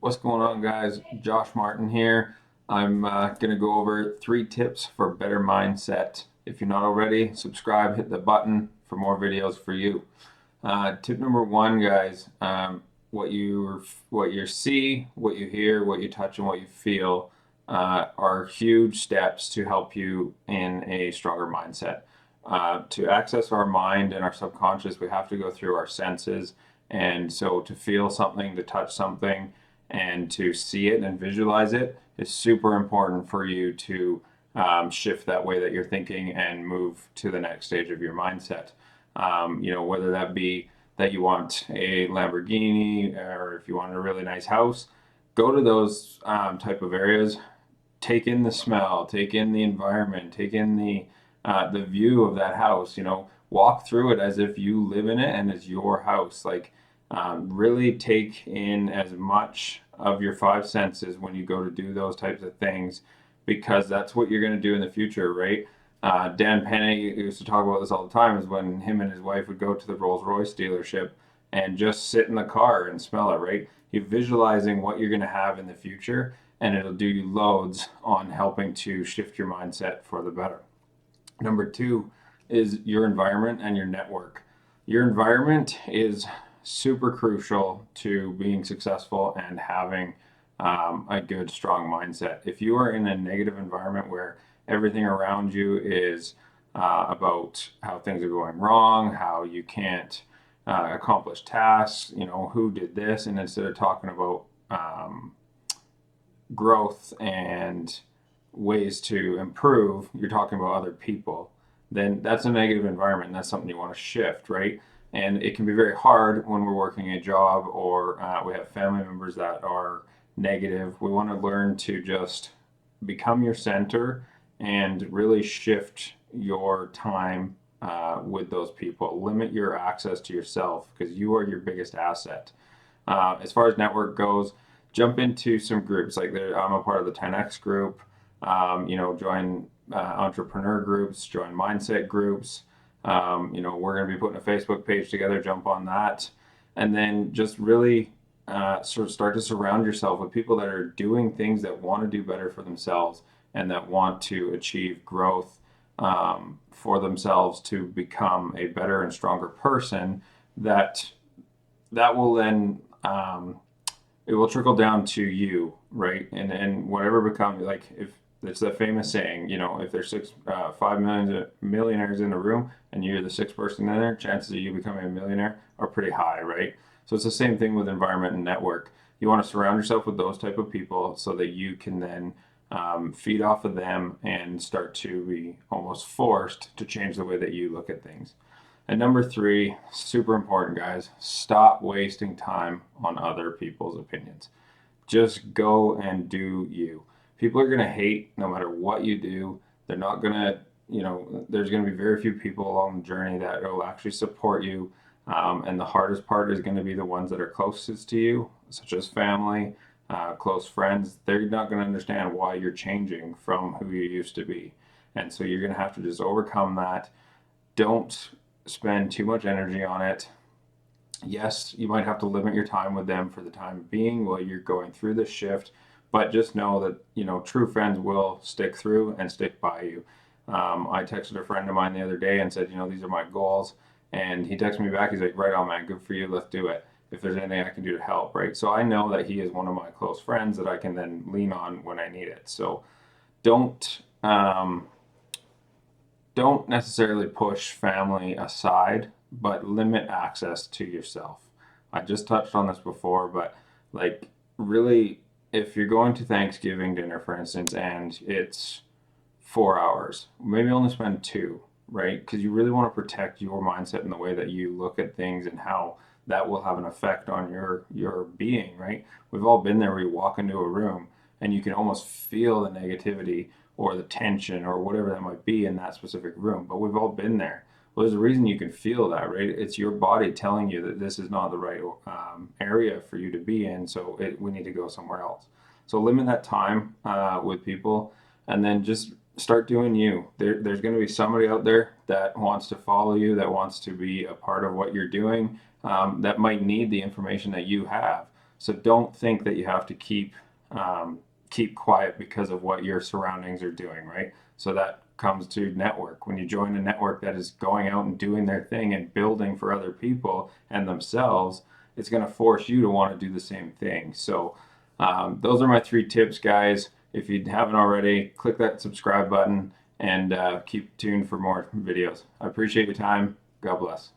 What's going on, guys? Josh Martin here. I'm going to go over 3 tips for better mindset. If you're not already, subscribe, hit the button for more videos for you. Tip number one, guys, what you see, what you hear, what you touch, and what you feel are huge steps to help you in a stronger mindset. To access our mind and our subconscious, we have to go through our senses. And so to feel something, to touch something, and to see it and visualize it is super important for you to shift that way that you're thinking and move to the next stage of your mindset. Whether that be that you want a Lamborghini or if you want a really nice house, go to those type of areas. Take in the smell, take in the environment, take in the view of that house. Walk through it as if you live in it and it's your house. Really take in as much of your 5 senses when you go to do those types of things, because that's what you're going to do in the future, right? Dan Penney used to talk about this all the time, is when him and his wife would go to the Rolls-Royce dealership and just sit in the car and smell it, right? You're visualizing what you're going to have in the future, and it'll do you loads on helping to shift your mindset for the better. Number two is your environment and your network. Your environment is super crucial to being successful and having a good, strong mindset. If you are in a negative environment where everything around you is about how things are going wrong, how you can't accomplish tasks, who did this, and instead of talking about growth and ways to improve, you're talking about other people, then that's a negative environment, and that's something you want to shift, right? And it can be very hard when we're working a job or we have family members that are negative. We want to learn to just become your center and really shift your time with those people. Limit your access to yourself because you are your biggest asset. As far as network goes, jump into some groups. I'm a part of the 10X group. Join entrepreneur groups, join mindset groups. We're going to be putting a Facebook page together, jump on that. And then just really sort of start to surround yourself with people that are doing things that want to do better for themselves and that want to achieve growth for themselves to become a better and stronger person. That will then it will trickle down to you, right? And whatever becomes, like, if it's that famous saying, if there's 5 million millionaires in a room and you're the sixth person in there, chances of you becoming a millionaire are pretty high, right? So it's the same thing with environment and network. You want to surround yourself with those type of people so that you can then feed off of them and start to be almost forced to change the way that you look at things. And number three, super important, guys, stop wasting time on other people's opinions. Just go and do you. People are going to hate no matter what you do. They're not going to, there's going to be very few people along the journey that will actually support you. And the hardest part is going to be the ones that are closest to you, such as family, close friends. They're not going to understand why you're changing from who you used to be. And so you're going to have to just overcome that. Don't spend too much energy on it. Yes, you might have to limit your time with them for the time being while you're going through this shift, but just know that true friends will stick through and stick by you. I texted a friend of mine the other day and said, these are my goals, and he texted me back. He's like, right on, man, good for you, let's do it. If there's anything I can do to help, right? So I know that he is one of my close friends that I can then lean on when I need it. So don't don't necessarily push family aside, but limit access to yourself. I just touched on this before, but really, if you're going to Thanksgiving dinner, for instance, and it's 4 hours, maybe only spend two, right? Because you really want to protect your mindset and the way that you look at things and how that will have an effect on your being, right? We've all been there where you walk into a room and you can almost feel the negativity or the tension or whatever that might be in that specific room. But we've all been there. Well, there's a reason you can feel that, right? It's your body telling you that this is not the right area for you to be in, so we need to go somewhere else. So limit that time with people, and then just start doing you. There's going to be somebody out there that wants to follow you, that wants to be a part of what you're doing, that might need the information that you have. So don't think that you have to keep quiet because of what your surroundings are doing, right? So that comes to network. When you join a network that is going out and doing their thing and building for other people and themselves, it's going to force you to want to do the same thing. So those are my 3 tips, guys. If you haven't already, click that subscribe button and keep tuned for more videos. I appreciate your time. God bless.